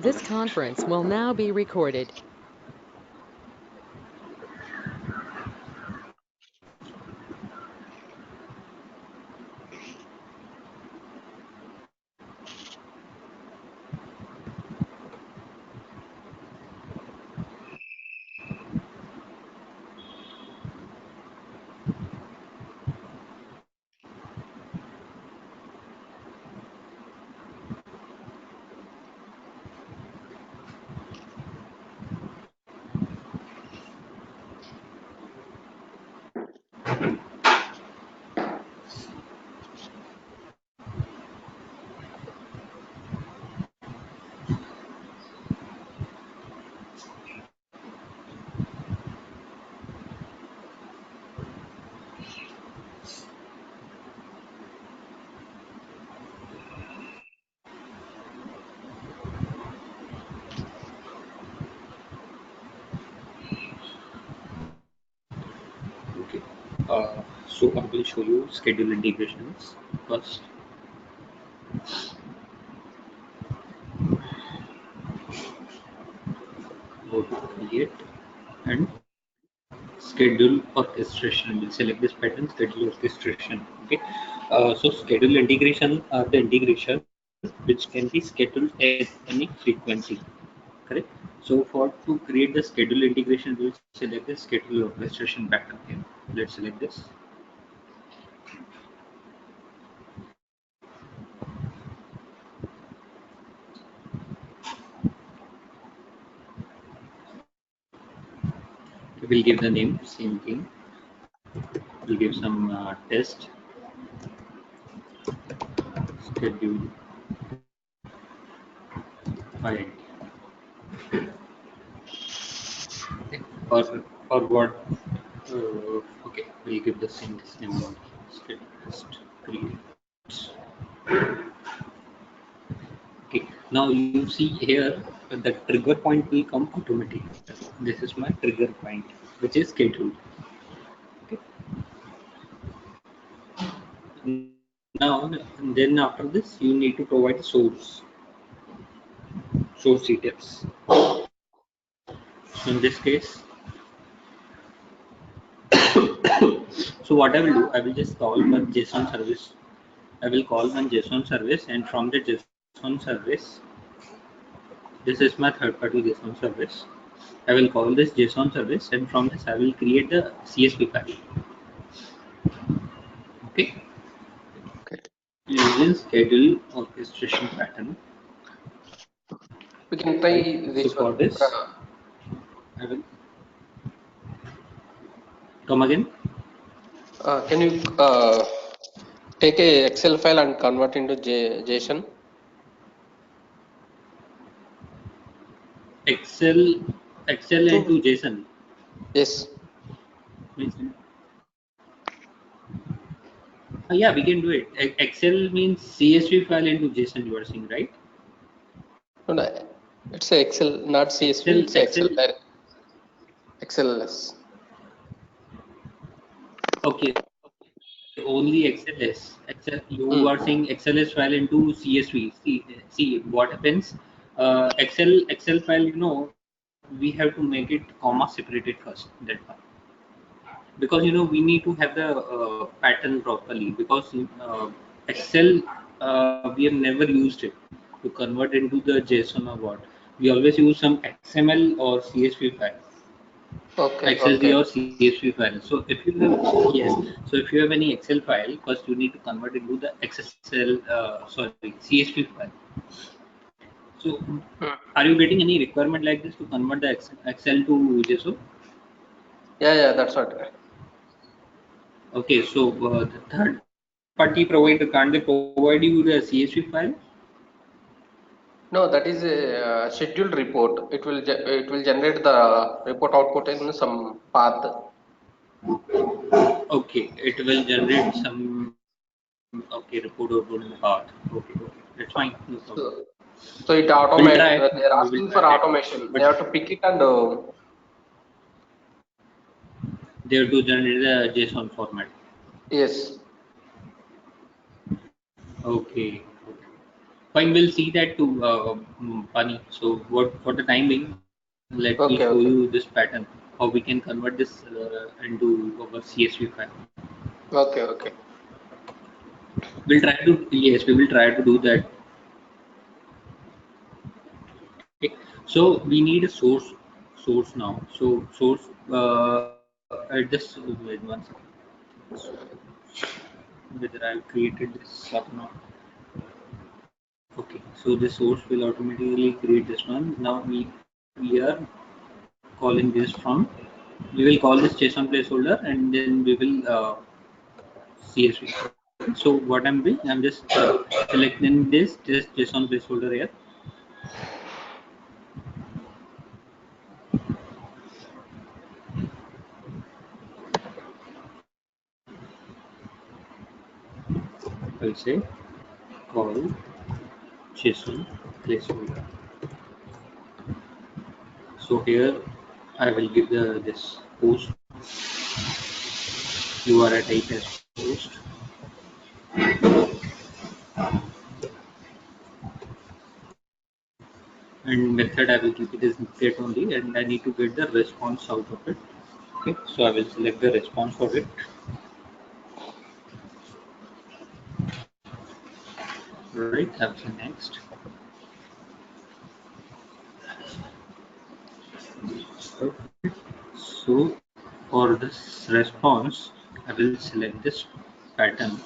This conference will now be recorded. Okay. So I will show you schedule integrations first. Go to create and schedule orchestration. We'll select this pattern, schedule orchestration. Okay. So schedule integration are the integration which can be scheduled at any frequency. Correct. So for to create the schedule integration, we'll select the schedule orchestration pattern here. Let's select this. We'll give the name, same thing. We'll give some test schedule file. Okay. Or what? Okay, we'll give the same name only. Schedule test create. Okay. Now you see here the trigger point will come automatically. This is my trigger point, which is scheduled. Okay. Now, then after this, you need to provide source details. So in this case, so what I will do, I will just call one JSON service. I will call one JSON service, and from the JSON service, this is my third-party JSON service. I will call this JSON service, and from this, I will create the CSV file. Okay. Okay. Using schedule orchestration pattern. We can try Right. this So for one. this, I will come again. Can you take a Excel file and convert into JSON? Excel into JSON. Yes. Yeah, we can do it. Excel means CSV file into JSON. You are saying, right? No, it's a Excel, not CSV. It's a Excel. XLS. Okay, only XLS. You are saying XLS file into CSV. See what happens. Excel file, we have to make it comma separated first. That part. Because we need to have the pattern properly. Because Excel, we have never used it to convert into the JSON or what. We always use some XML or CSV file. Okay. XSD Okay. or CSV file. So if you have so if you have any Excel file, first you need to convert it to the CSV file. So are you getting any requirement like this to convert the Excel to JSON? Yeah. That's what. Okay, so the third party provider, can't they provide you the CSV file? No, that is a scheduled report. It will generate the report output in some path. Okay, it will generate some report output in the path. Okay, that's fine, no problem. So it We'll try. automate. We They're will try asking that. for automation. But They have to pick it and they have to generate the JSON format. yes. Okay. Fine, we'll see that too, Pani. So, what for the time being, let me show you Okay, this okay, pattern, how we can convert this into our CSV file. okay, okay. We'll try to, yes, we will try to do that. Okay. So we need a source now. So source, I just wait one second. So whether I've created this or not. Okay. So the source will automatically create this one. Now we are calling this from. We will call this JSON placeholder, and then we will CSV. Okay. So what I'm doing, I'm just selecting this just JSON placeholder here. I'll say call JSON placeholder. So here I will give this post URI type as post, and method I will keep it as get only, and I need to get the response out of it. Okay, so I will select the response for it. Right, I'll say next. Okay. So for this response, I will select this pattern.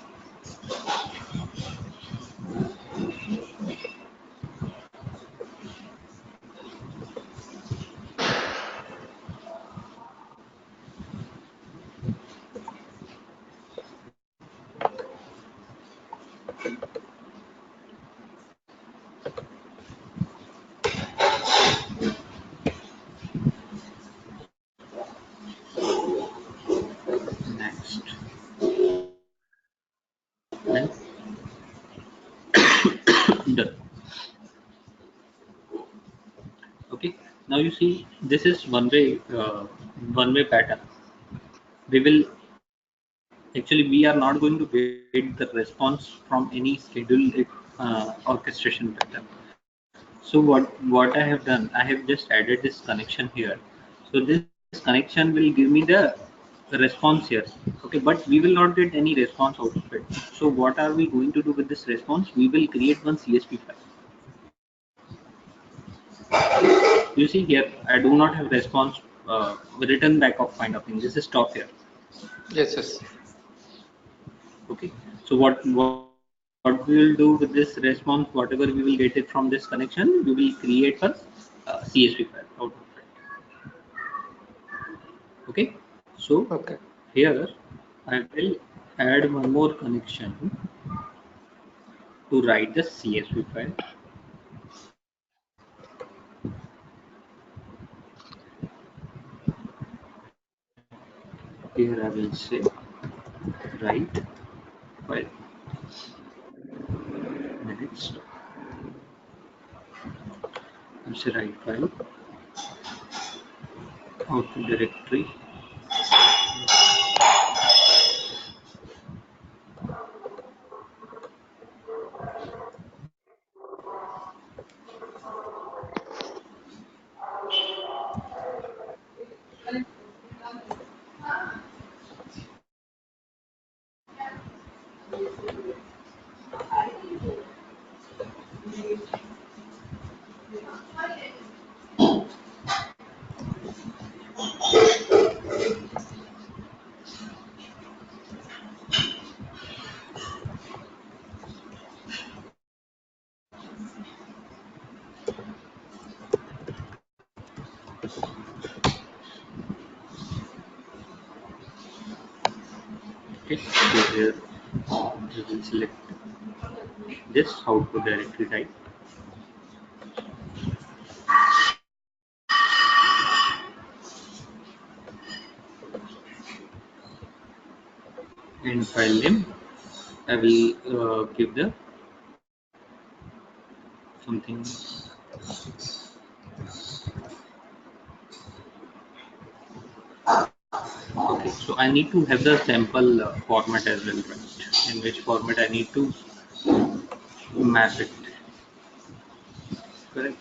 Next, and done. Okay. Now you see this is one way pattern. We will actually we are not going to get the response from any scheduled orchestration pattern. So what I have done, I have just added this connection here. So this connection will give me the response here. Okay, but we will not get any response out of it. So what are we going to do with this response? We will create one CSV file. You see here, I do not have response written back of kind of thing. This is stop here. Yes, yes. Okay. So what we will do with this response, whatever we will get it from this connection, we will create a CSV file out of it. Okay. So Okay, here I will add one more connection to write the CSV file. Here I will say write file. Next, I'll say write file out to directory. Okay. So here we will select this output directory type, and file name. I will give the something. Okay, so I need to have the sample format as well, right? In which format I need to map it. correct.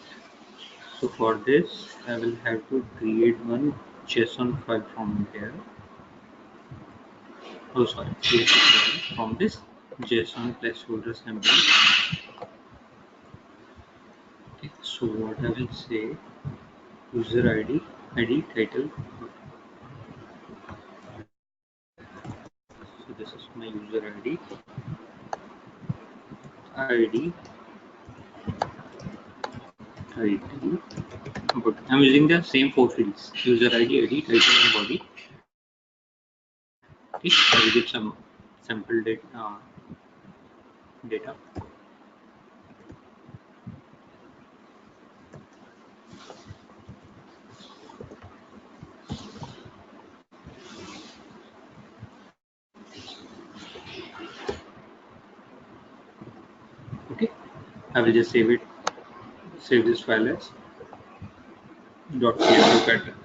So for this, I will have to create one JSON file from here. Oh, sorry, CSV file from this JSON placeholder sample. Okay, so what I will say, user ID title. So this is my user ID, title. But I'm using the same four fields: user ID, title, and body. Okay, I will give some sample data. Okay, I will just save this file as .csv pattern.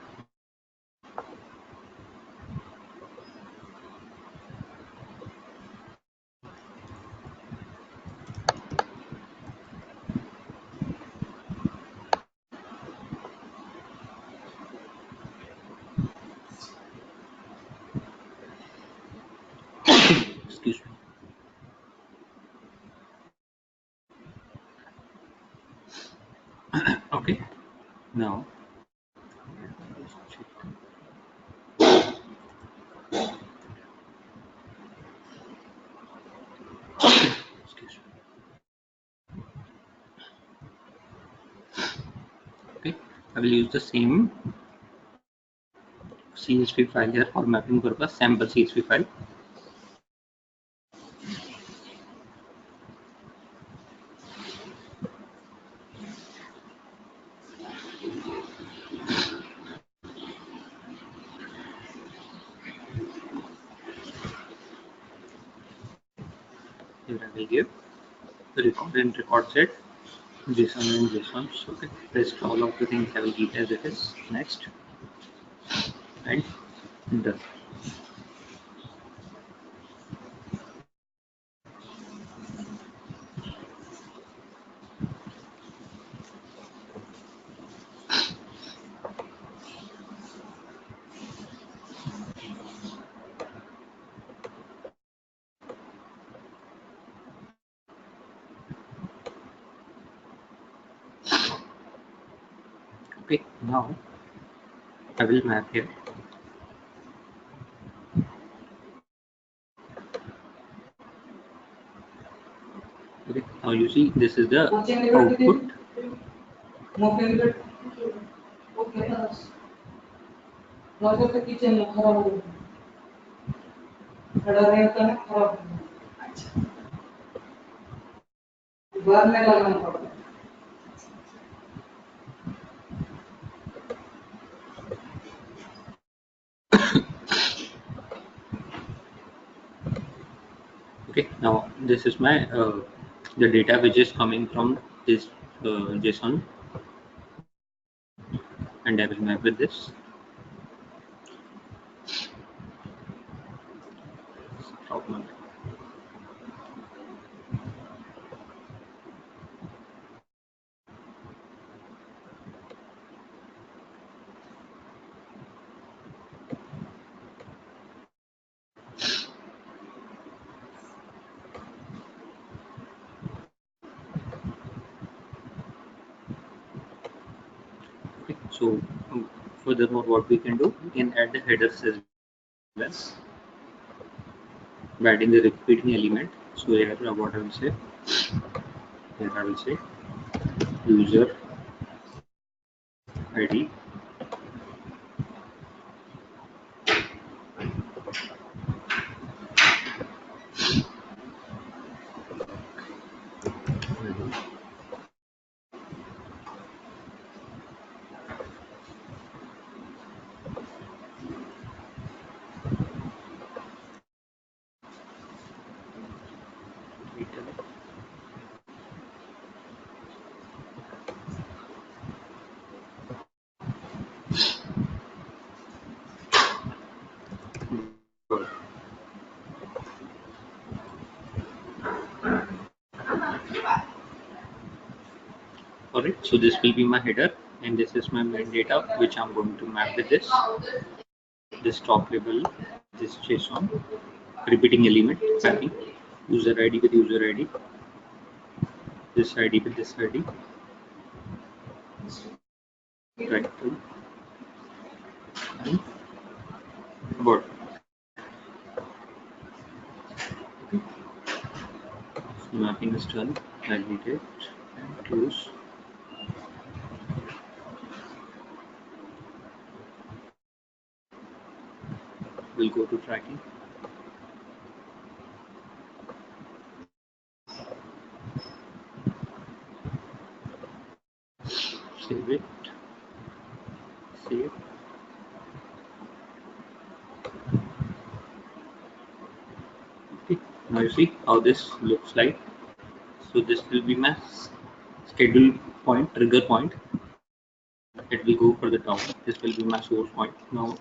Excuse me. Okay, now let's check. Excuse me. Okay, I will use the same CSV file here for mapping purpose, sample CSV file. Here I will give the record and record set, JSON and JSON. So okay, rest all of the things I will keep as it is. Next, and done. Okay, now I will map here. Okay, now you see this is the output. Okay, now this is my the data which is coming from this JSON, and I will map with this. Okay, so furthermore, what we can do, we can add the headers as well by adding the repeating element. So here, what I will say, here I will say user ID So this will be my header, and this is my main data, which I'm going to map with this top label, this JSON, repeating element, mapping, user ID with user ID, this ID with this ID, title, and about. So mapping is done. Validate and close. We'll go to tracking. Save it. Save. Okay. Now you see how this looks like. So this will be my schedule point, trigger point. It will go for the top. This will be my source point. Now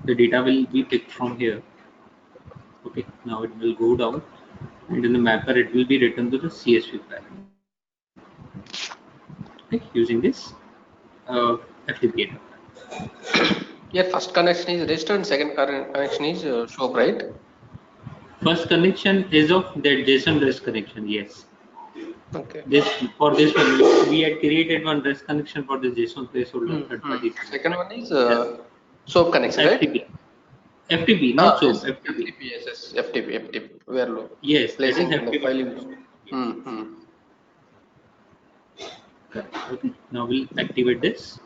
the data will be picked from here. Okay. Now it will go down, and in the mapper it will be written to the CSV file. Okay. Using this FTP. Your first connection is rest and second connection is SOAP, right? First connection is of that JSON REST connection. Yes. Okay. This for this one we had created one REST connection for this JSON placeholder third party. Second one is Yes. SOAP connection, right? FTP. FTP, not Yes. SOAP. FTP. FTP, yes. FTP. We are Yes, that is placing the FTP. file in. Yes. Okay. Now we'll activate this.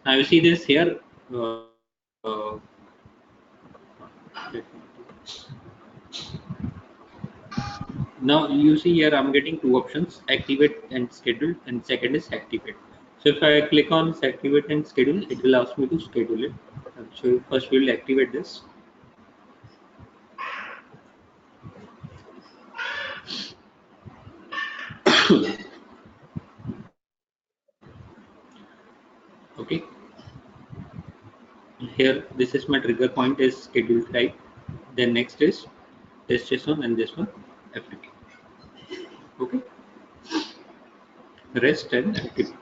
Now you see this here. Now you see here I'm getting two options: activate and schedule, and second is activate. So if I click on activate and schedule, it will ask me to schedule it. So first we will activate this. Okay. Here this is my trigger point is schedule type. Then next is test JSON and this one FTP. Okay. Rest and FTP.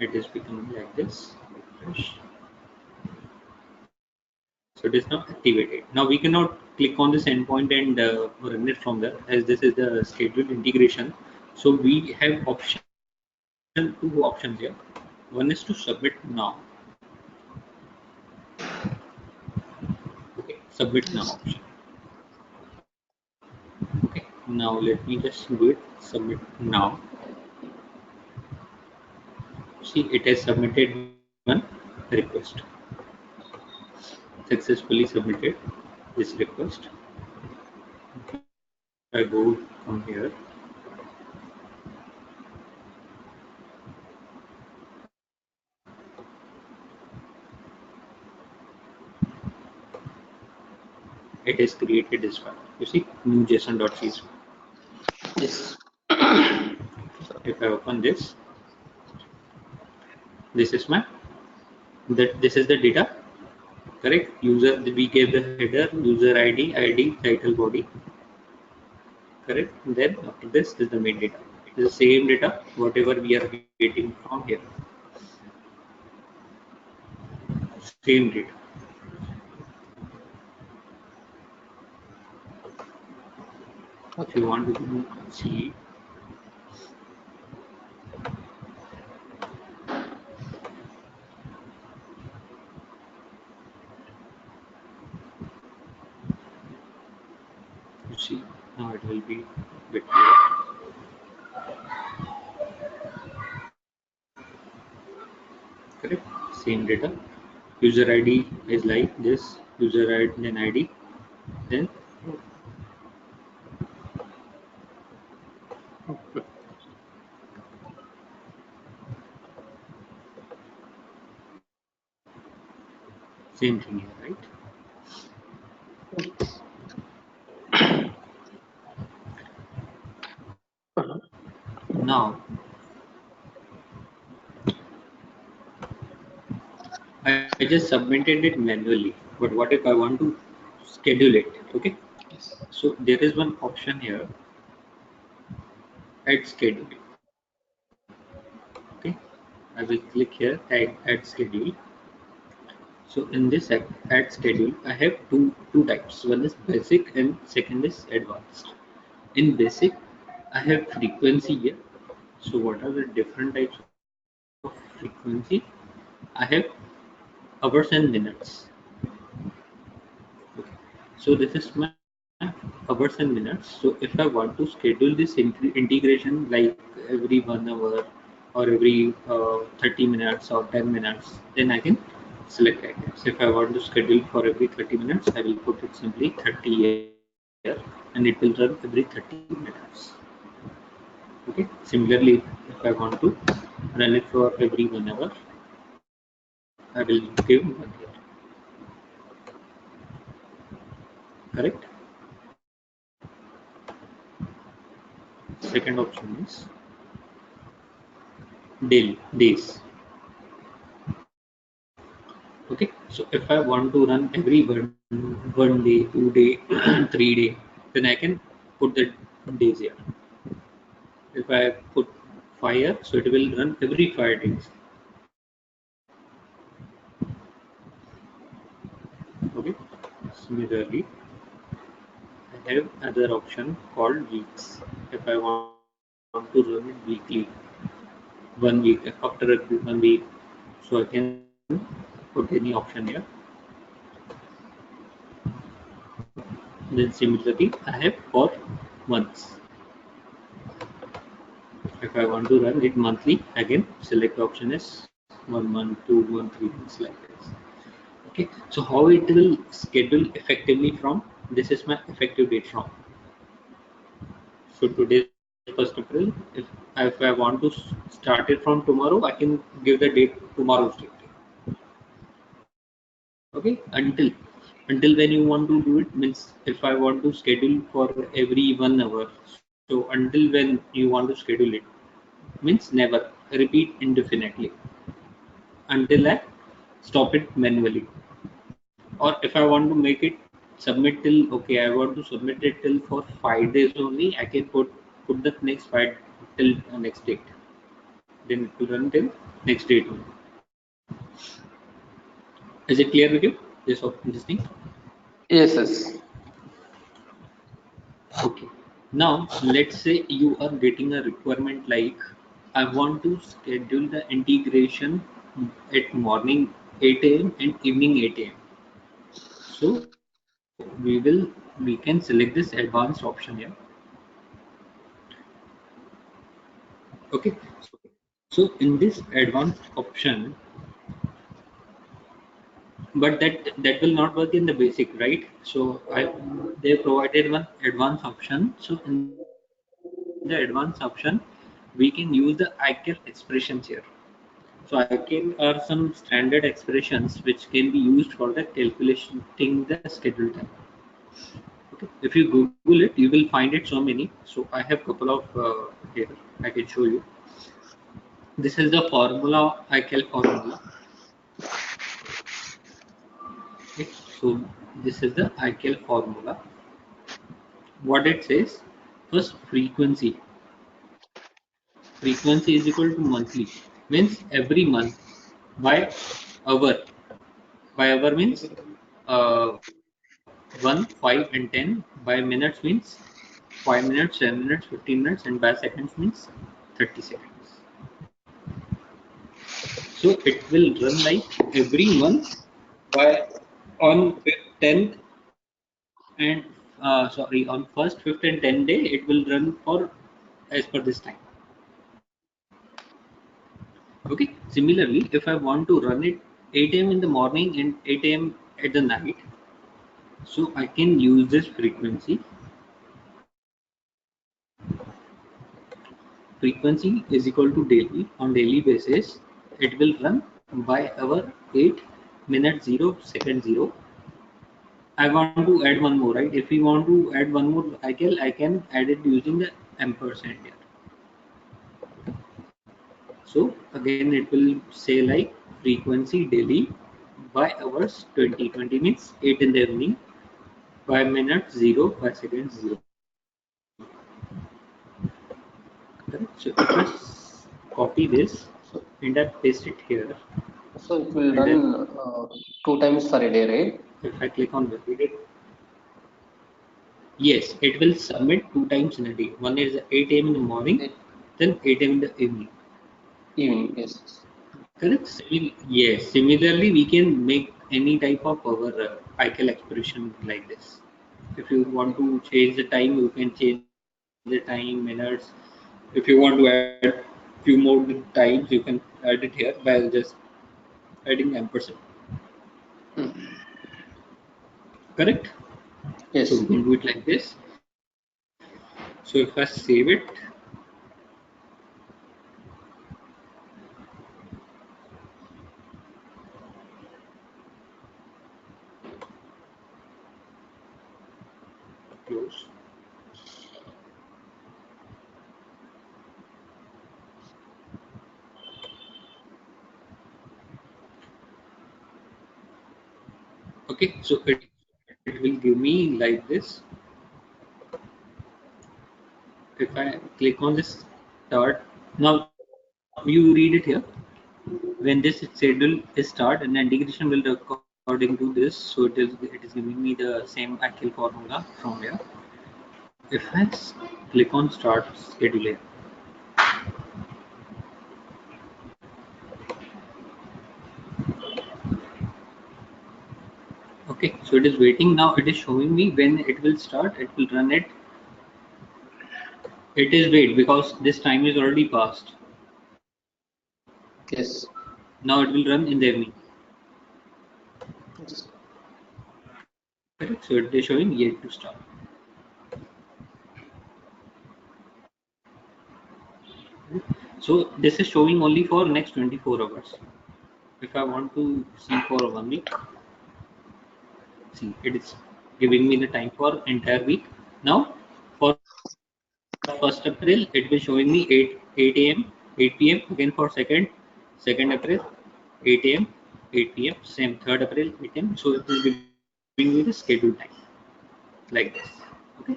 It is becoming like this. Refresh. So it is now activated. Now we cannot click on this endpoint and run it from there, as this is the scheduled integration. So we have two options here. One is to submit now. Okay, submit now Yes. option. Okay, now let me just do it. Submit now. See, it has submitted one request. Successfully submitted this request. If I go from here, it has created this file. You see, new json.csv. Yes. If I open this, this is my this is the data. Correct. User, we gave the header, user ID, title, body. Correct. Then after this is the main data. It is the same data whatever we are getting from here. Same data. If you Okay. want to see, you see, now it will be a bit clear. Correct. Same data. User ID is like this. User ID, then ID, then same thing here, right? Yes. Now I just submitted it manually, but what if I want to schedule it? Okay, Yes. so there is one option here, add schedule. Okay, I will click here add schedule. So in this add schedule, I have two types. One is basic and second is advanced. In basic, I have frequency here. So what are the different types of frequency? I have hours and minutes. Okay. So this is my hours and minutes. So if I want to schedule this integration like every 1 hour or every 30 minutes or 10 minutes, then I can select items. If I want to schedule for every 30 minutes, I will put it simply 30 here and it will run every 30 minutes. Okay. Similarly, if I want to run it for every 1 hour, I will give 1 year. Correct. Second option is daily days. Okay, so if I want to run every one day, 2 day, 3 day, then I can put the days here. If I put 5 years, so it will run every 5 days. Okay, similarly, I have other option called weeks. If I want to run it weekly, 1 week after every 1 week, so I can put any option here. Then similarly, I have for months. If I want to run it monthly, again select the option is 1 month, 2 month, 3 months like this. Okay, so how it will schedule effectively from this is my effective date from. So today is 1st April. If I want to start it from tomorrow, I can give the date tomorrow's date. Okay, until when you want to do it means if I want to schedule for every 1 hour, so until when you want to schedule it means never repeat indefinitely until I stop it manually. Or if I want to make it submit till okay, I want to submit it till for 5 days only, I can put the next five till next date. Then it will run till next date only. Is it clear with you? This thing? Yes, yes. Okay. Now let's say you are getting a requirement like I want to schedule the integration at morning 8 a.m. and evening 8 a.m. So we can select this advanced option here. Okay. So in this advanced option, but that will not work in the basic, right? So they provided one advanced option. So in the advanced option, we can use the ICAL expressions here. So ICAL are some standard expressions which can be used for the calculating the schedule time. Okay. If you Google it, you will find it so many. So I have couple of here. I can show you. This is the formula, ICAL formula. Okay. So this is the ICAL formula. What it says, first frequency is equal to monthly means every month by hour. By hour means 1, 5 and 10. By minutes means 5 minutes, 10 minutes, 15 minutes, and by seconds means 30 seconds. So it will run like every month by on 5th, 10th and sorry on 1st, 5th and 10th day it will run for as per this time. Okay. Similarly, if I want to run it 8 a.m. in the morning and 8 a.m. at the night, so I can use this frequency. Frequency is equal to daily. On daily basis, it will run by hour 8 minute 0 second 0. I want to add one more, right? If we want to add one more I can add it using the ampersand here. So again it will say like frequency daily by hours 20. 20 means 8 in the evening, by minute 0, by seconds 0. Correct. So if I copy this and I paste it here. So it will And then run 2 times for a day, right? if I click on validate, yes, it will submit 2 times in a day. One is 8 a.m. in the morning, It, then 8 a.m. in the evening. evening, yes. Correct? Yes. Similarly, we can make any type of our ICAL expression like this. If you want to change the time, you can change the time, minutes. If you want to add few more times, you can add it here by just adding ampersand. Hmm. Correct? So we Yes. can do it like this. So if I save it, close. Okay, so it will give me like this. If I click on this start, now you read it here. When this schedule is start and the integration will according to this, so it is giving me the same IQL formula from here. If I click on start scheduling, okay, so it is waiting now. It is showing me when it will start. It will run it. It is wait because this time is already passed. Yes. Now it will run in the evening. Yes. Correct. So it is showing yet to start. So this is showing only for next 24 hours. If I want to see for 1 week, see it is giving me the time for entire week. Now for 1st April it will showing me 8 a.m. 8 p.m. again for 2nd April 8 a.m. 8 p.m. same 3rd April 8 a.m. So it is giving me the scheduled time like this. Okay.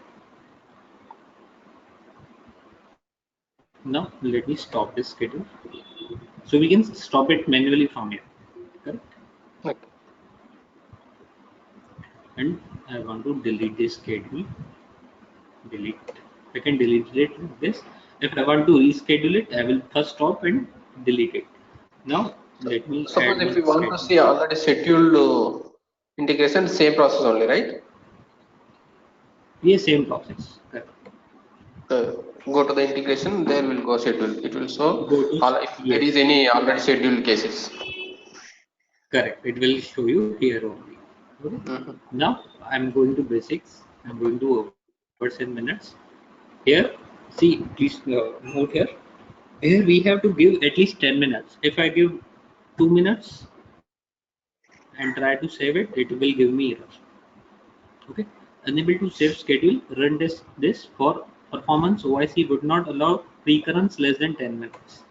Now let me stop this schedule. So we can stop it manually from here. Correct. Okay. And I want to delete this schedule. Delete. I can delete it like this. If I want to reschedule it, I will first stop and delete it. Now So, let me suppose add if one we want to schedule. see already scheduled integration, same process only, right? Yes, same process. Correct. Go to the integration, there will go schedule. It will show Go to all if there is yes. any already scheduled cases. Correct. It will show you here only. Okay. Hmm. Now I'm going to basics. I'm going to hours and minutes. Here, see, please note here. Here we have to give at least 10 minutes. If I give 2 minutes and try to save it, it will give me error. Okay. Unable to save schedule, run this for performance. OIC would not allow recurrence less than 10 minutes.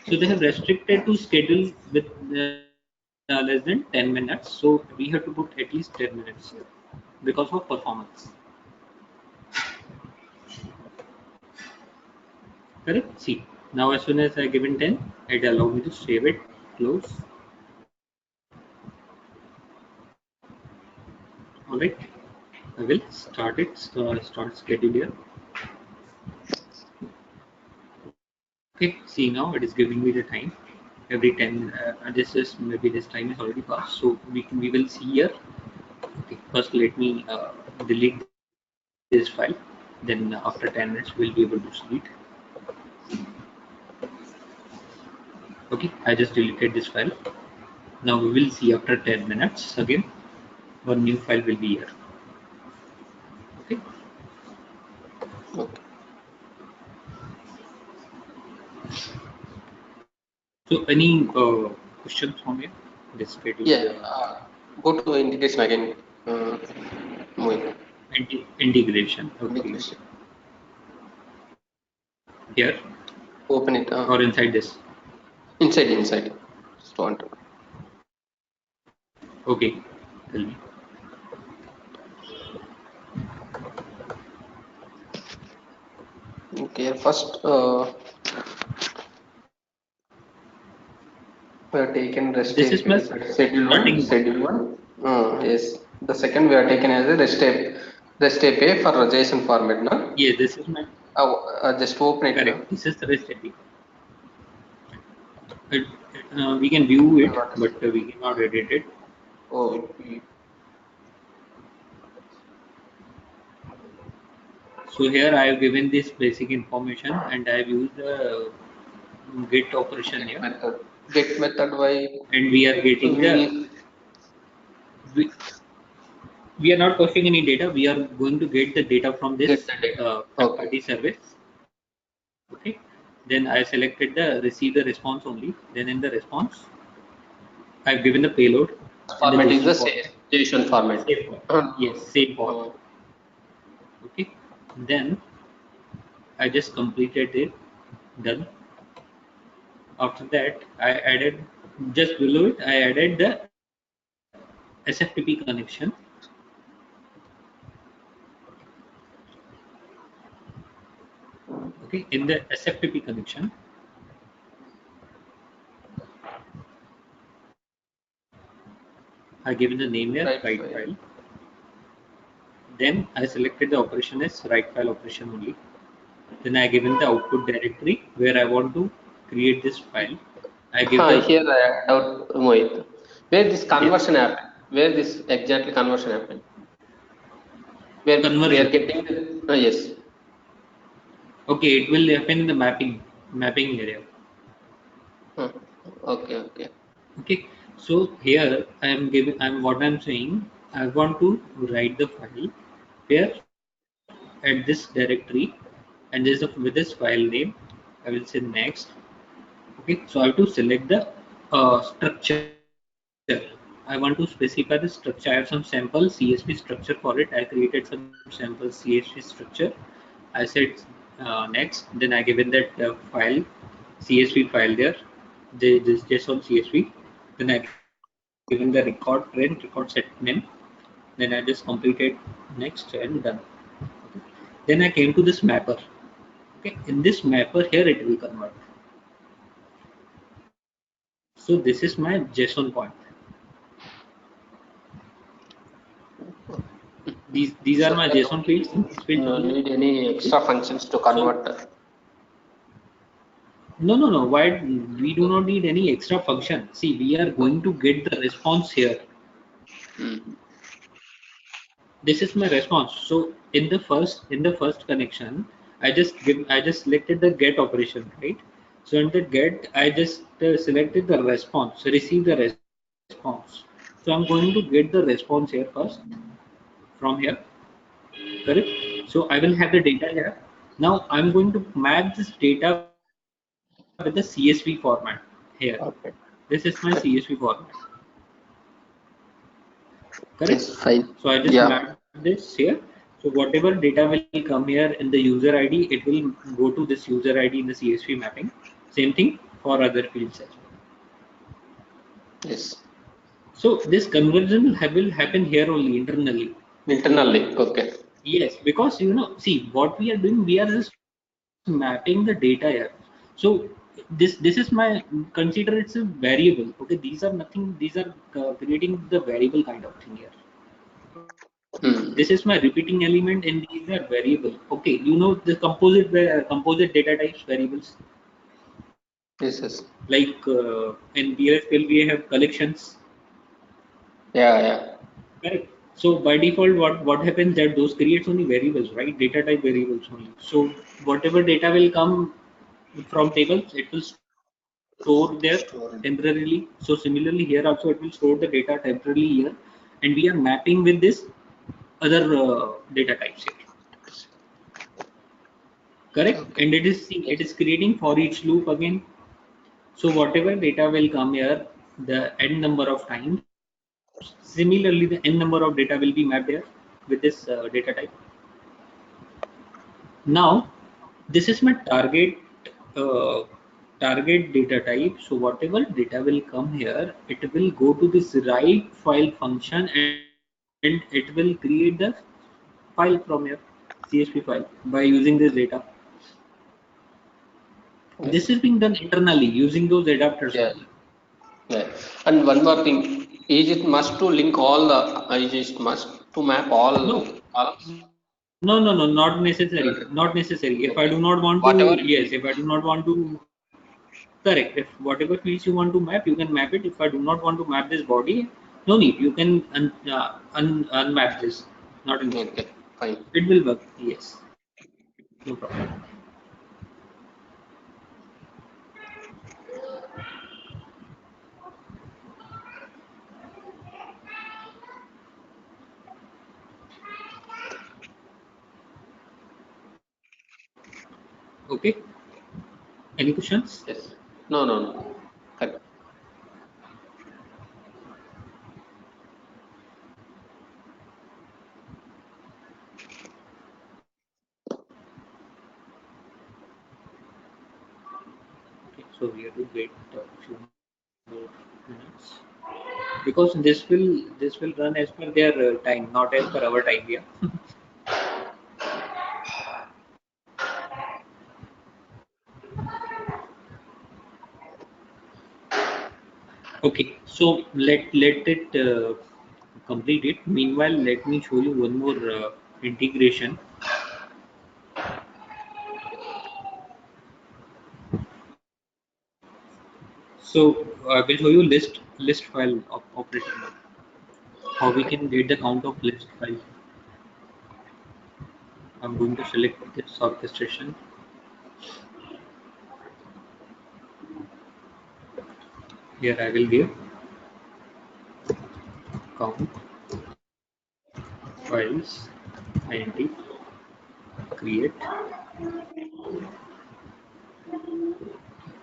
So they have restricted to schedule with less than 10 minutes. So we have to put at least 10 minutes here because of performance. Correct? See, now as soon as I given 10, it allow me to save it, close. Alright, I will start it, start schedule here. Okay, see now it is giving me the time. Every 10, this is maybe this time is already passed, so we will see here. Okay, first let me delete this file. Then after 10 minutes we'll be able to see it. Okay, I just deleted this file. Now we will see after 10 minutes again. One new file will be here. Okay. Okay. So any questions from you? This schedule Yeah. Go to integration again. Mohit. integration. Okay. Integration. Here Open it. or inside this. Inside. Just want to. Okay. Tell me. Okay. First, We have taken rest This is my schedule one, starting point. schedule one. Yes. The second we are taken as a rest API for JSON format, no? Yes, this is my Just open it now. correct. This is the REST API. It, we can view it, Not but a- we cannot edit it. Oh, So here I have given this basic information and I have used the get operation get here, method. Get method why and we are getting the we we, we are not costing any data. We are going to get the data from get this the data. third Okay. party service. Okay. Then I selected the receive the response only. Then in the response, I've given the payload in the Format is JSON the format. JSON format. Same format. Yes, Um, same format. oh, Okay. Then I just completed it. Done. After that, I added just below it. I added the SFTP connection. Okay. In the SFTP connection, I given the name here right write file. file. Then I selected the operation as write file operation only. Then I given the output directory where I want to create this file. I give the Here I doubt Mohit. Where this yes conversion happened? Where this exactly conversion happened? Where we are conversion. getting the yes. Okay, it will happen in the mapping area. Hmm. Okay, okay. Okay, so here I am giving I'm what I'm saying. I want to write the file here at this directory, and with this file name. I will say next. Okay, so I have to select the structure. I want to specify the structure. I have some sample CSV structure for it. I created some sample CSV structure. I said next. Then I given that file CSV file there. This JSON CSV. Then I given the record print, record set name. Then I just completed next and done. Okay. Then I came to this mapper. Okay. In this mapper here it will convert. So this is my JSON point. These are my So JSON here fields. In these fields no only. need any extra functions to So convert. no. Why we do not need any extra function? See, we are going to get the response here. Hmm. This is my response. So in the first connection, I just selected the get operation, right? So in the get, I just selected the response, receive the response. So I'm going to get the response here first from here, correct? So I will have the data here. Now I'm going to map this data with the CSV format here. This is my Okay. CSV format, correct? Yes, So fine. I just mapped Yeah. this here. So whatever data will come here in the user ID, it will go to this user ID in the CSV mapping. Same thing for other fields as well. Yes. So this conversion will happen here only internally. Internally. Okay. Yes, because see what we are doing, we are just mapping the data here. So this is my consider it's a variable. Okay, these are nothing. These are creating the variable kind of thing here. Okay, this is my Hmm. repeating element, and these are variable. Okay, the composite data types variables Yes, yes. like in PLSQL we have collections, Yeah, yeah. correct? So by default, what happens that those creates only variables, right? Data type variables only. So whatever data will come from tables, it will store there temporarily. Store. So similarly here also it will store the data temporarily here, and we are mapping with this other data types here, correct? Okay. And it is see it Yes. is creating for each loop again. So whatever data will come here, the n number of times, similarly the n number of data will be mapped here with this data type. Now this is my uh, target data type. So whatever data will come here, it will go to this write file function and it will create the file from here, CSV file, by using this data. This is Yes. being done internally using those adapters Yeah. only. Yeah. And one more thing, is it must to link all the, is it must to map all No, columns? no, not necessary. Okay. Not necessary. If I Okay. do not want Whatever to, it yes, is. if I do not want to, correct. If whatever fields you want to map, you can map it. If I do not want to map this body, no need. You can unmap this. Not an issue. Okay, fine. It will work. Yes, no problem. Okay. Any questions? Yes. No, no, no. Correct. Okay. So we have to wait a few more minutes because this will run as per their time, not as per our time. Yeah. Okay, so let it complete it. Meanwhile, let me show you one more integration. So I will show you list file operator now. How we can get the count of list file. I'm going to select this orchestration. Here I will give count files int create.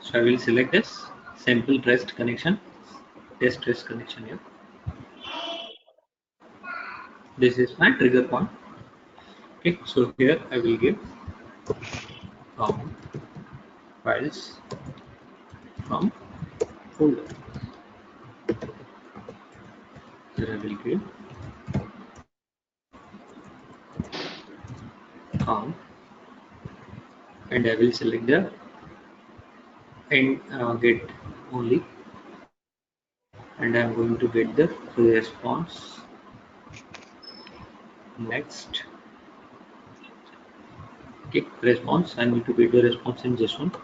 So I will select this sample rest connection, test rest connection here. This is my trigger point. Okay, so here I will give count files from folder. Here I will give count and I will select the and get only, and I'm going to get the response next. Okay, response. I need to get the response in JSON.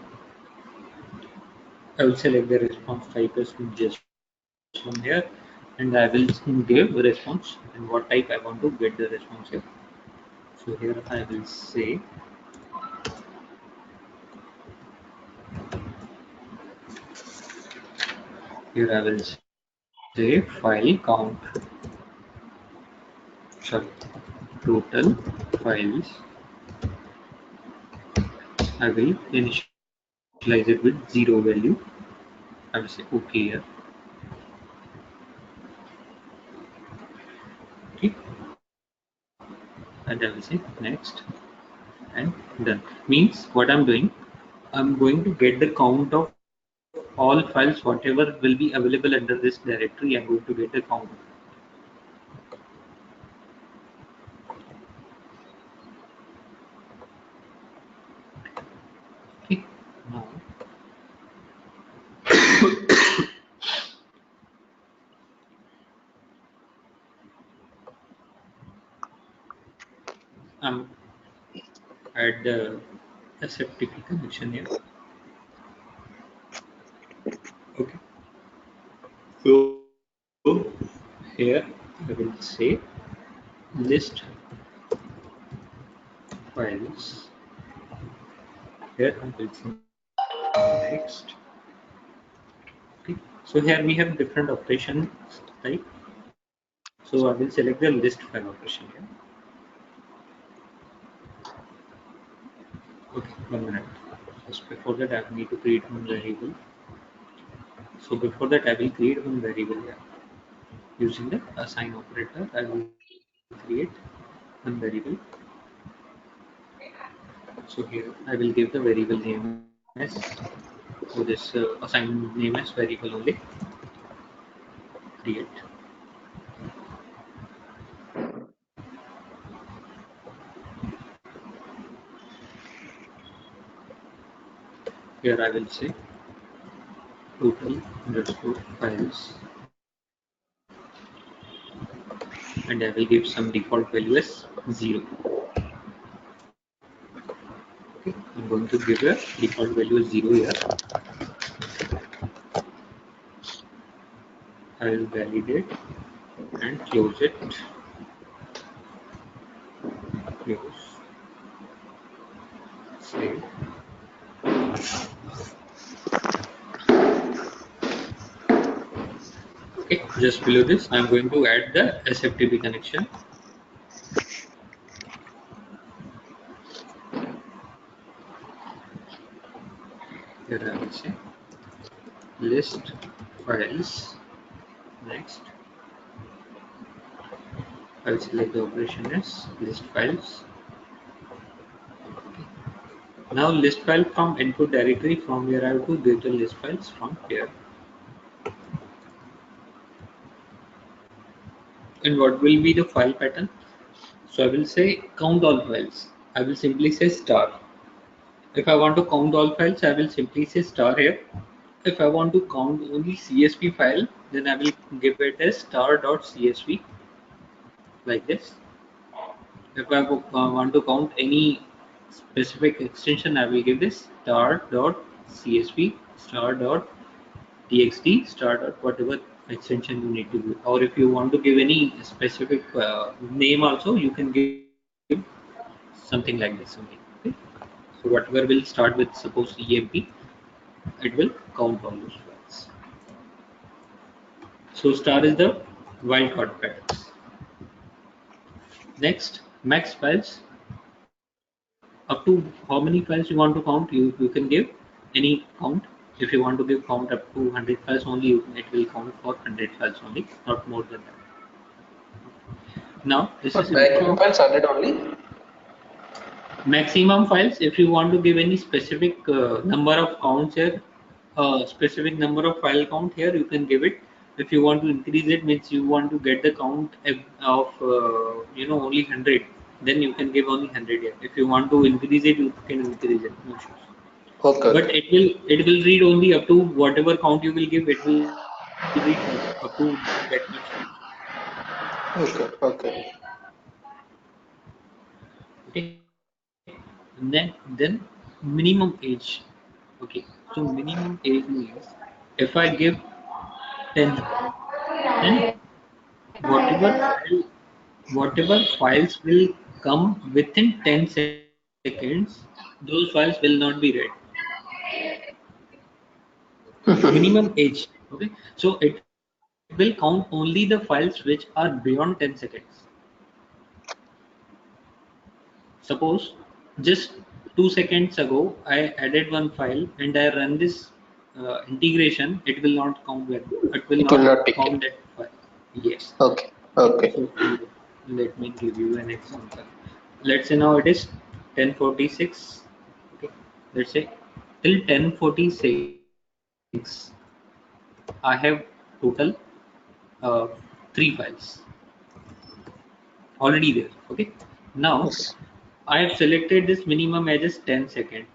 I will select the response type as JSON here, and I will give response and what type I want to get the response here. So here I will say here I will say file count. Sorry, total files. I will initialize it with 0 value. I will say OK here. Okay, and I will say next and done. Means what I'm doing, I'm going to get the count of all files whatever will be available under this directory. I'm going to get the count. Okay, now I'm at the SFTP connection here. Okay, so here I will say list files. Here I will say next. Okay, so here we have different operations type. So I will select the list file operation here. Okay, 1 minute. Just before that, I need to create one variable. So before that, I will create one variable here. Using the assign operator, I will create one variable. So here, I will give the variable name as, so this assign name as variable only. Create. Here I will say total underscore files, and I will give some default value as 0. Okay, I'm going to give a default value as 0 here. I will validate and close it. Close. Save. Okay, just below this, I'm going to add the SFTP connection. Here I will say list files. Next, I will select the operation as list files. Okay. Now list file from input directory, from where I have to get the list files from here. And what will be the file pattern? So I will say count all files. I will simply say star. If I want to count all files, I will simply say star here. If I want to count only CSV file, then I will give it as star.csv like this. If I want to count any specific extension, I will give this star.csv, star.txt, star. Whatever extension you need to give. Or if you want to give any specific name also, you can give something like this only. Okay? So whatever will start with suppose EMP, it will count all those files. So star is the wildcard patterns. Next, max files. Up to how many files you want to count, you can give any count. If you want to give count up to 100 files only, it will count for 100 files only, not more than that. Now this But is maximum important. files 100 only. Maximum files, if you want to give any specific number of counts here, specific number of file count here, you can give it. If you want to increase it, means you want to get the count of only 100, then you can give only 100 here. If you want to increase it, you can increase it, no issues. Okay, But okay, it will read only up to whatever count you will give. It will read up to that much count. okay, okay. Okay. Then minimum age. Okay. So minimum age means if I give 10, then whatever whatever files will come within 10 seconds, those files will not be read. Minimum age. Okay. So it will count only the files which are beyond 10 seconds. Suppose just 2 seconds ago I added one file and I run this integration, it will not count that. It will It will not not take count it. that file. Yes. Okay, Okay. okay. So let me give you an example. Let's say now it is 10:46. Okay. Let's say till 10:46 I have total uh, three files already there. Okay. Now Yes. I have selected this minimum as just 10 second,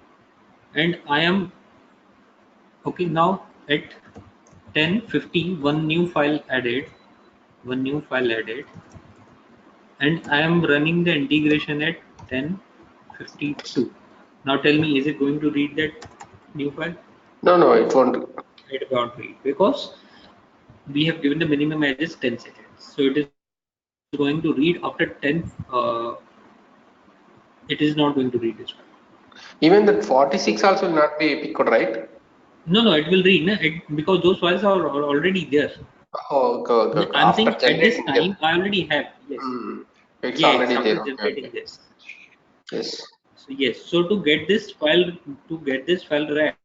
and I am okay. Now at 10:50 one new file added, and I am running the integration at 10:52. Now tell me, is it going to read that new file? No, no, it won't. It won't read because we have given the minimum as just 10 seconds. So it is going to read after 10. It is not going to read this file. Even that 46 also will not be picked, right? No, no, it will read, na? Because those files are already there. Oh, okay, okay, okay. I'm After saying at this generating them, time I already have, yes. it's Yes, already after there. Okay, generating okay. this. Yes. So yes, so to get this file read,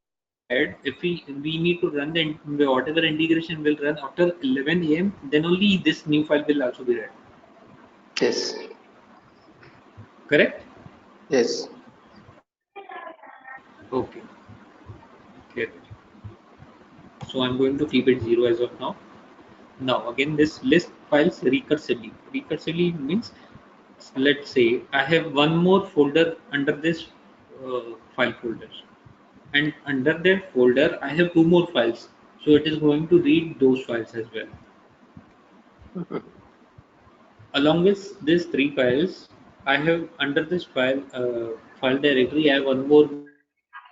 if we need to run whatever integration will run after 11 a.m., then only this new file will also be read. Yes. Correct? Yes. Okay. Okay. So I'm going to keep it 0 as of now. Now again, this list files recursively. Recursively means, let's say I have one more folder under this file folder, and under that folder I have two more files. So it is going to read those files as well. Along with these three files, I have under this file directory, I have one more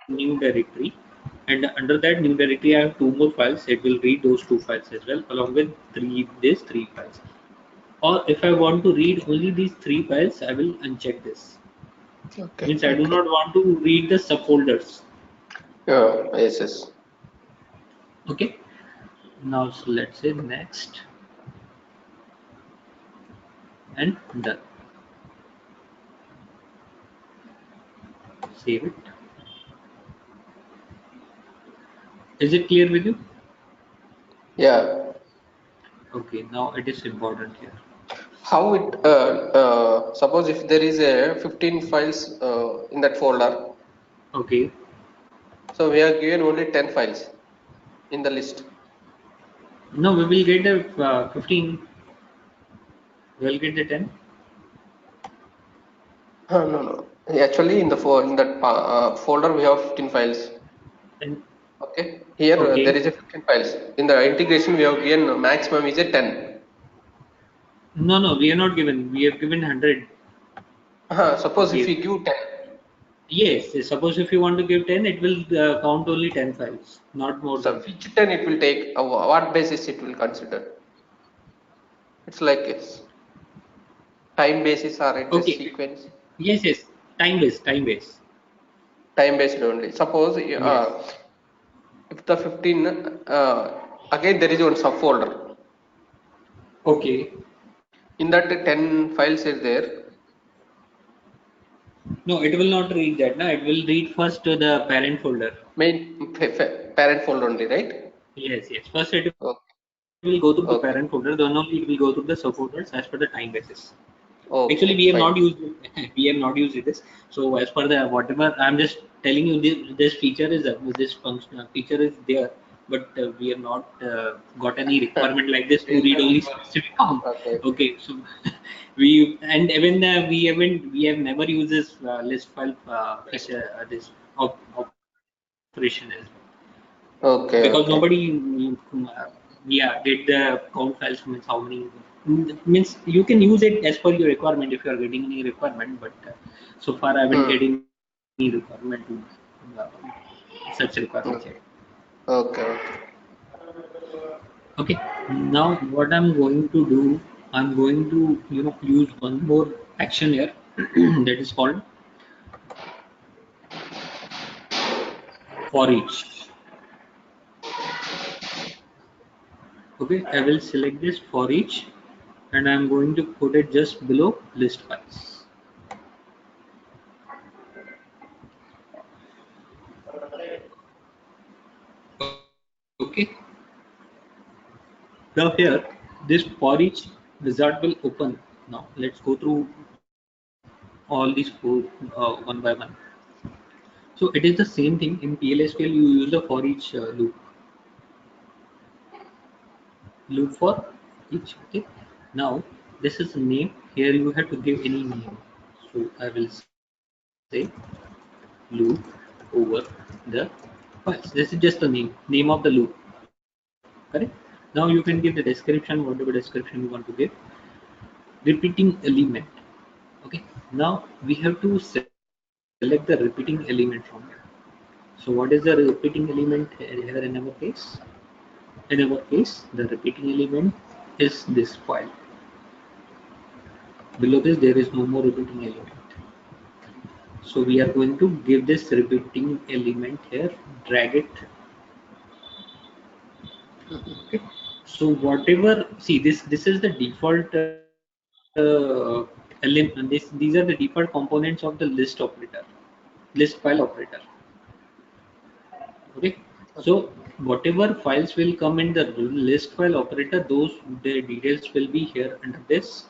new directory, and under that new directory, I have two more files. It will read those two files as well, along with these three files. Or if I want to read only these three files, I will uncheck this. Okay, Means I do okay. not want to read the subfolders. Yes, yes. Okay. Now so let's say next and done. Save it. Is it clear with you? Yeah. Okay. Now it is important here. How it, suppose if there is a 15 files in that folder, Okay. so we are given only 10 files in the list. No, we will get the 15. We will get the 10. No, no. Actually, in that folder, we have 15 files. And Okay. Here there okay. is a 15 files. In the integration, we have given maximum is a 10. No, no, we are not given. We have given 100. Suppose if Okay. we give 10, Yes. Suppose if you want to give 10, it will count only 10 files, not more so than 10. which 10 it will take? What basis it will consider? It's like a time basis or it is Okay. sequence? Yes, yes. Time based. Time based. Time based only. Suppose Yes. if the 15, again there is one subfolder. Okay. In that 10 files is there. No, it will not read that. No, it will read first to the parent folder. Main parent folder only, right? Yes, yes. First, it will go Okay. through the parent folder. Then only Okay. it will go through the subfolders as per the time basis. Actually, we have Okay. not used Fine. it. We have not used it this. So as per the whatever, I'm just telling you this feature is this functional feature is there, but we have not got any requirement like this to read only specific count. Okay. Okay, so we and even we have never used this list file feature this operation as well because nobody Okay. Okay. yeah get the count files means how many means you can use it as per your requirement if you are getting any requirement but so far I haven't get Hmm. any requirement to uh, such requirements yet. Okay. Okay. Okay. Okay, now what I'm going to do, I'm going to use one more action here that is called for each. Okay, I will select this for each and I'm going to put it just below list files. Okay, now here this for each wizard will open. Now let's go through all these four one by one. So it is the same thing in PLSQL. You use the for each loop for each. Okay, now this is name. Here you have to give any name. So I will say loop over the files. This is just the name of the loop. Correct. Now you can give the description, whatever description you want to give. Repeating element. Okay. Now we have to select the repeating element from here. So what is the repeating element here in our case? In our case, the repeating element is this file. Below this, there is no more repeating element. So we are going to give this repeating element here, drag it. Okay. So whatever, see this is the default element. These are the default components of the list operator, list file operator. Okay. So whatever files will come in the list file operator, those the details will be here under this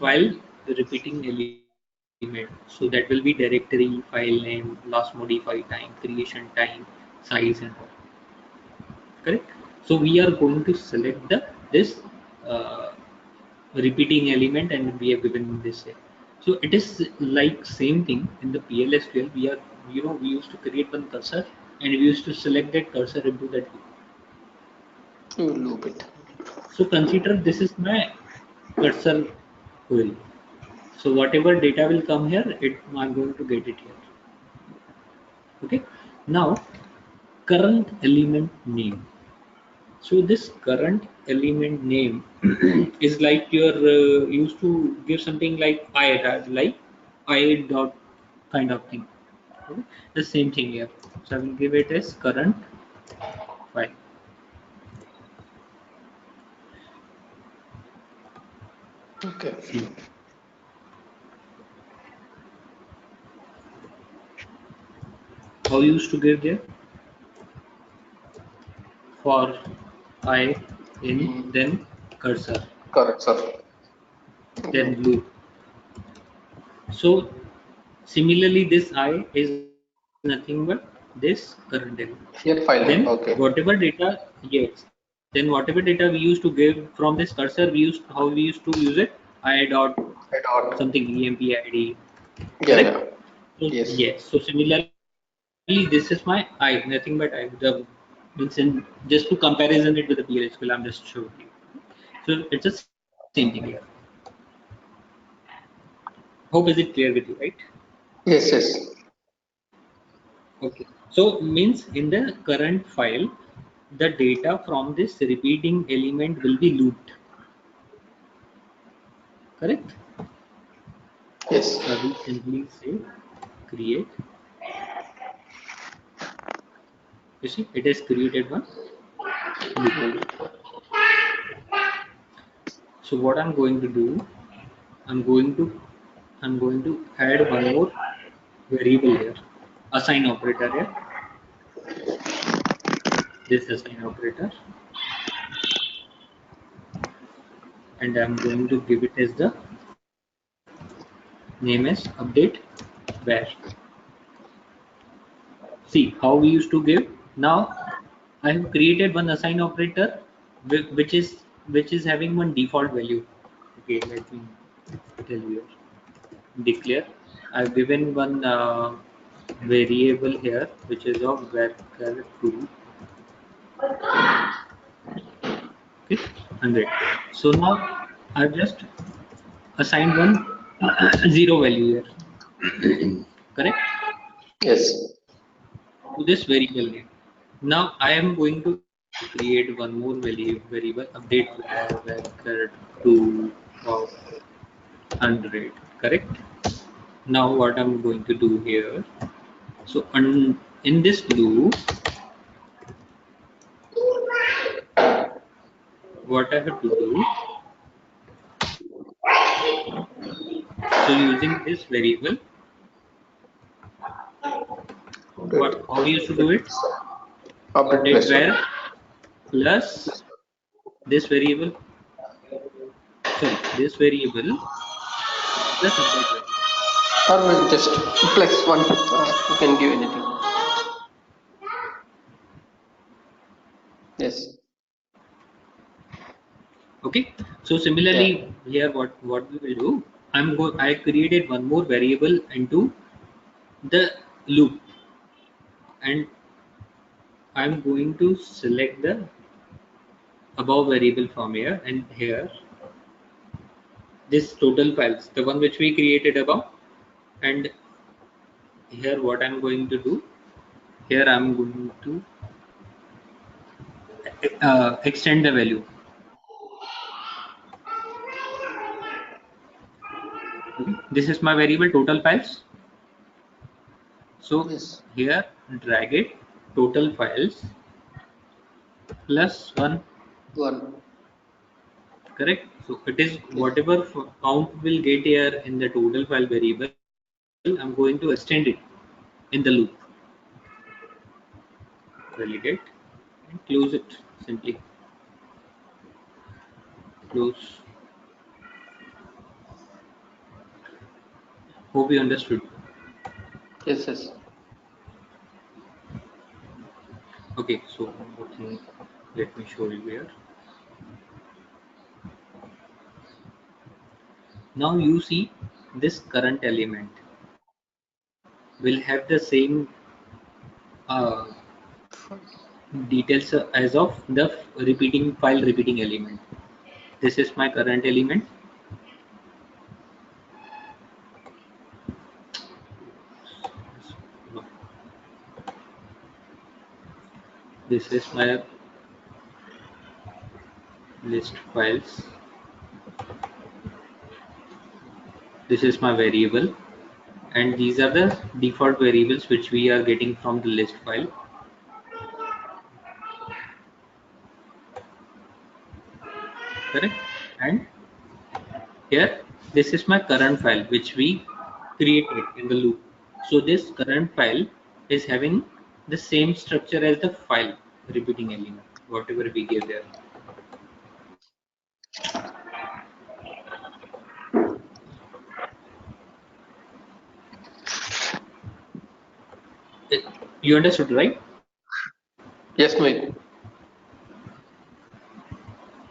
file repeating element. So that will be directory, file name, last modified time, creation time, size, and all. Correct. So we are going to select the this uh, repeating element and we have given this here. So it is like same thing in the PLSQL. We are we used to create one cursor and we used to select that cursor into that view. You loop it. So consider this is my cursor query. So whatever data will come here, I'm going to get it here. Okay. Now current element name. So this current element name is like you're used to give something like like I dot kind of thing. Okay? The same thing here. So I will give it as current file. Okay. See how you used to give there for I in then cursor Correct, sir. then loop. So similarly, this I is nothing but this current element. Here Then file name. Okay. whatever data, yes, then whatever data we used to give from this cursor, how we used to use it, I dot I dot. something EMP ID, Yeah, correct? yeah. So Yes. yes, so similarly, this is my I, nothing but I. The means in just to comparison it with the PLSQL, I'm just showing you. So it's the same thing here. Hope is it clear with you, right? Yes, yes. Okay. So means in the current file, the data from this repeating element will be looped. Correct? Yes. So I will simply say create. You see, it has created one loop. So what I'm going to do, I'm going to I'm going to add one more variable here, assign operator here. This assign operator, and I'm going to give it as the name as update where. See how we used to give. Now I have created one assign operator which is having one default value. Okay, let me tell you. Declare. I've given one variable here which is of var2, okay, 100. So now I've just assigned one zero value here, correct, Yes. to this variable name. Now I am going to create one more variable update var2 of 100, correct. Now what I'm going to do here, so in this loop what I have to do, so using this variable, Update. how we used to do it, Update update plus var one. plus this variable, sorry, this variable plus update var. Or will just plus one. You can give anything. Yes. Okay, so similarly Yeah. here what we will do, I created one more variable into the loop, and I'm going to select the above variable from here, and here this total files, the one which we created above, and here what I'm going to do, here I'm going to extend the value. Okay. This is my variable total files. So Yes. here drag it, total files plus one, One. correct. So it is Yes. whatever count will get here in the total file variable, I'm going to extend it in the loop. Validate and close it simply. Close. Hope you understood. Yes. Yes. Okay, so one more thing, let me show you here. Now you see this current element will have the same uh, Fine. details as of the repeating file repeating element. This is my current element. No, this is my list files. This is my variable, and these are the default variables which we are getting from the list file. Correct? And here, this is my current file which we created in the loop. So this current file is having the same structure as the file repeating element, whatever we gave there. You understood, right? Yes, Mohit.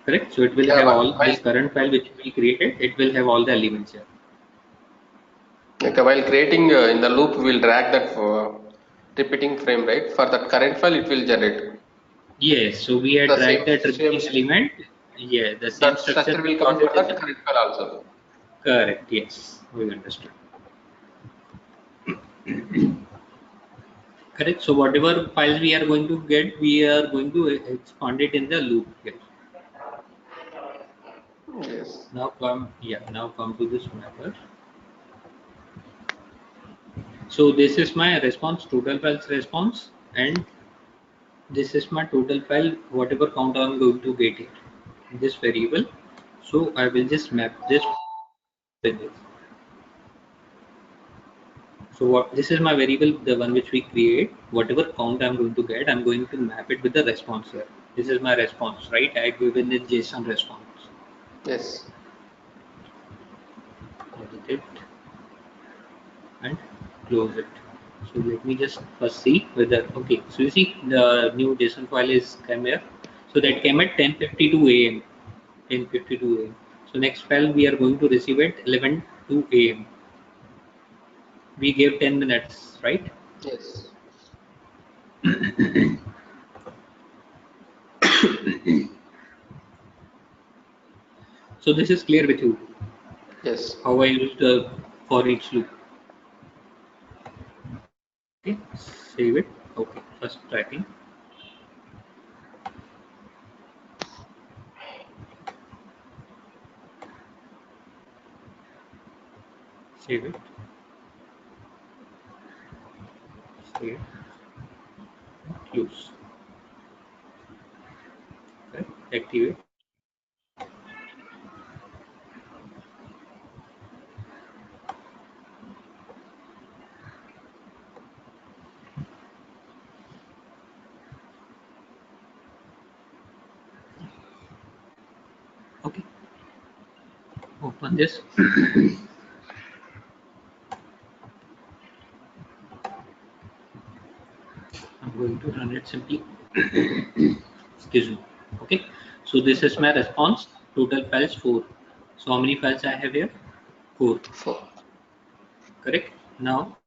Correct. So it will Yeah, have all while this current file which we created. It will have all the elements here. okay, while creating in the loop, we'll drag that repeating frame, right? For that current file, it will generate Yes. So we had the dragged that same repeating element. Yeah, the same that structure structure we will come got for it in that the current file also. correct. Yes, we understood. Correct. So whatever files we are going to get, we are going to expand it in the loop here. Yes. Now come to this method. So this is my response, total files response, and this is my total file, whatever count I'm going to get here in this variable. So I will just map this with this. So what this is my variable, the one which we create. Whatever count I'm going to get, I'm going to map it with the response here. This is my response, right? I given the JSON response. Yes. Edit it and close it. So let me just first see whether okay. So you see the new JSON file is came here. So that came at 10:52 a.m. 10:52 a.m. So next file we are going to receive at 11:02 a.m. We gave 10 minutes, right? Yes. So this is clear with you Yes. how I used the for each loop. Okay, save it. Okay, first tracking. Save it. Save. Close. Right? Activate. Okay. Open this. I'm going to run it simply. Excuse me. Okay. So this is my response. Total files 4. So how many files I have here? 4. Four. Correct. Now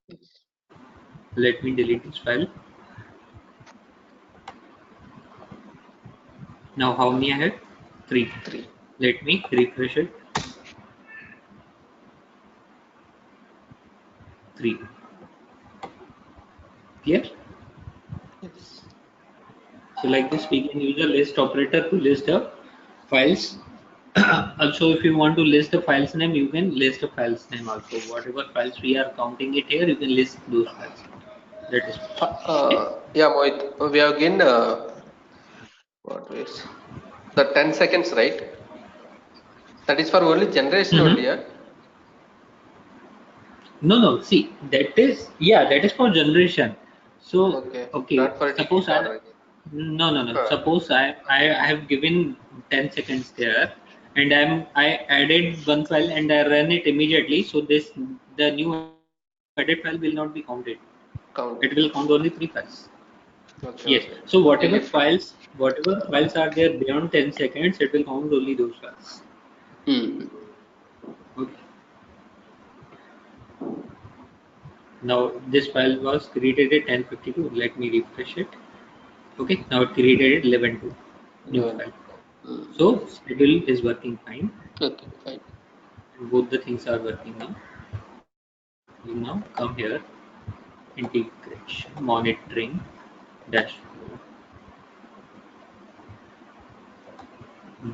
let me delete this file. Now how many I have? 3. Three. Let me refresh it. 3. Clear? Yes. So like this, we can use a list operator to list the files. Also, if you want to list the files name, you can list the files name also. Whatever files we are counting it here, you can list those files. That is possible. Okay. Yeah, Mohit. We have again what is the 10 seconds, right? That is for only generation only, Mm-hmm. yeah? No, no. See, that is yeah, that is for generation. So Okay. okay, Not for suppose delete I or no no no. uh, Suppose I have given 10 seconds there, and I added one file and I run it immediately. So this the new added file will not be counted. It will count. count only 3 files. Yes. Okay, So okay. Totally fine. whatever files are there beyond 10 seconds, it will count only those files. Hmm. Okay. Now this file was created at 10:52. Let me refresh it. Okay, now it created 11 to new Given. file. Mm. So schedule is working fine, Okay, fine. and both the things are working now. You now come here, integration, monitoring, dashboard,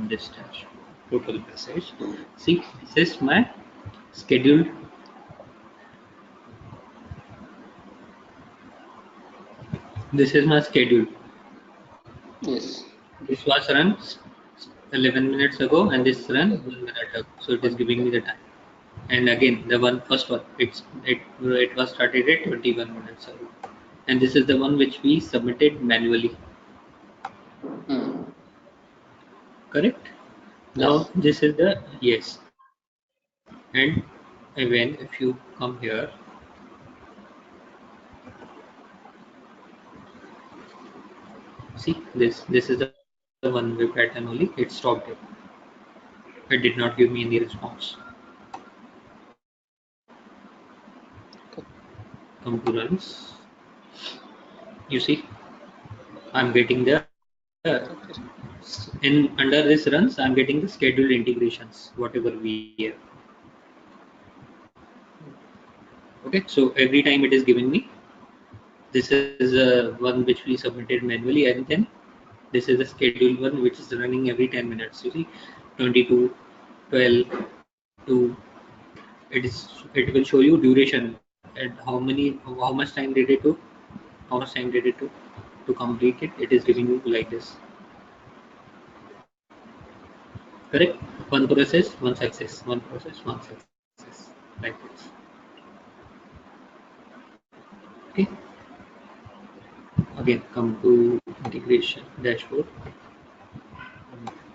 this dashboard, total message. See, this is my scheduled. This is my schedule. Yes. This was run 11 minutes ago, and this run 1 minute ago. So it is One giving me the time. And again, the first one, it was started at 21 minutes ago, and this is the one which we submitted manually. Mm. Correct. Now Yes. this is the yes, and even if you come here, see this is the one way pattern only. It stopped it. It did not give me any response. Come to runs. You see, I'm getting the Okay. in under this runs. I'm getting the scheduled integrations, whatever we have. Okay, so every time it is giving me. This is one which we submitted manually, and then this is the scheduled one which is running every 10 minutes. You see, 22, 12, 2. It will show you duration and how much time did it took, how much time did it took to complete it. It is giving you like this. Correct? One process, one success. One process, one success. Like this. Okay. Again, come to integration dashboard,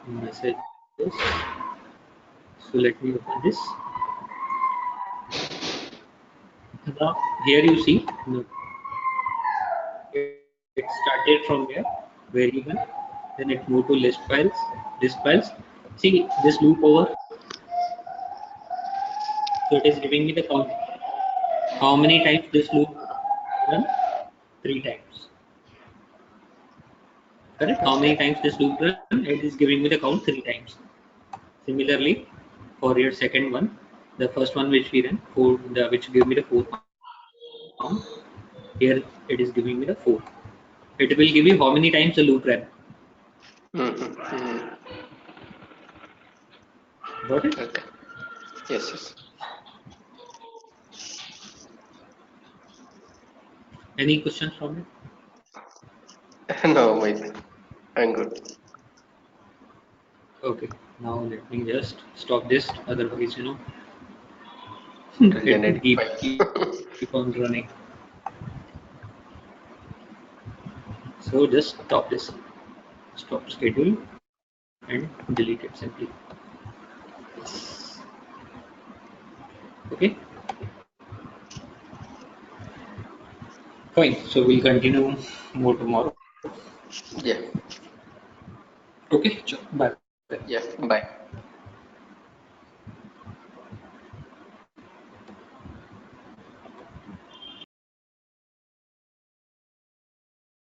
messages. So let me open this. Now here you see, no, it started from here, variable, then it moved to list files. See this loop over, so it is giving me the count. How many times this loop run? 3 times. Correct? How Okay. many times this loop run? It is giving me the count 3 times. Similarly, for your second one, the first one which we ran, which gave me the 4 count. Here it is giving me the 4. It will give you how many times the loop ran. Mm-hmm. Mm. Got it? Okay. Yes, yes. Any questions from it? No, wait. I'm good. Okay. Now let me just stop this. Otherwise, It will it will generate keep file. on running. So just stop this. Stop schedule and delete it simply. Okay. Fine. So we'll continue more tomorrow. Yeah. Okay. Sure. Bye. Yeah. Bye.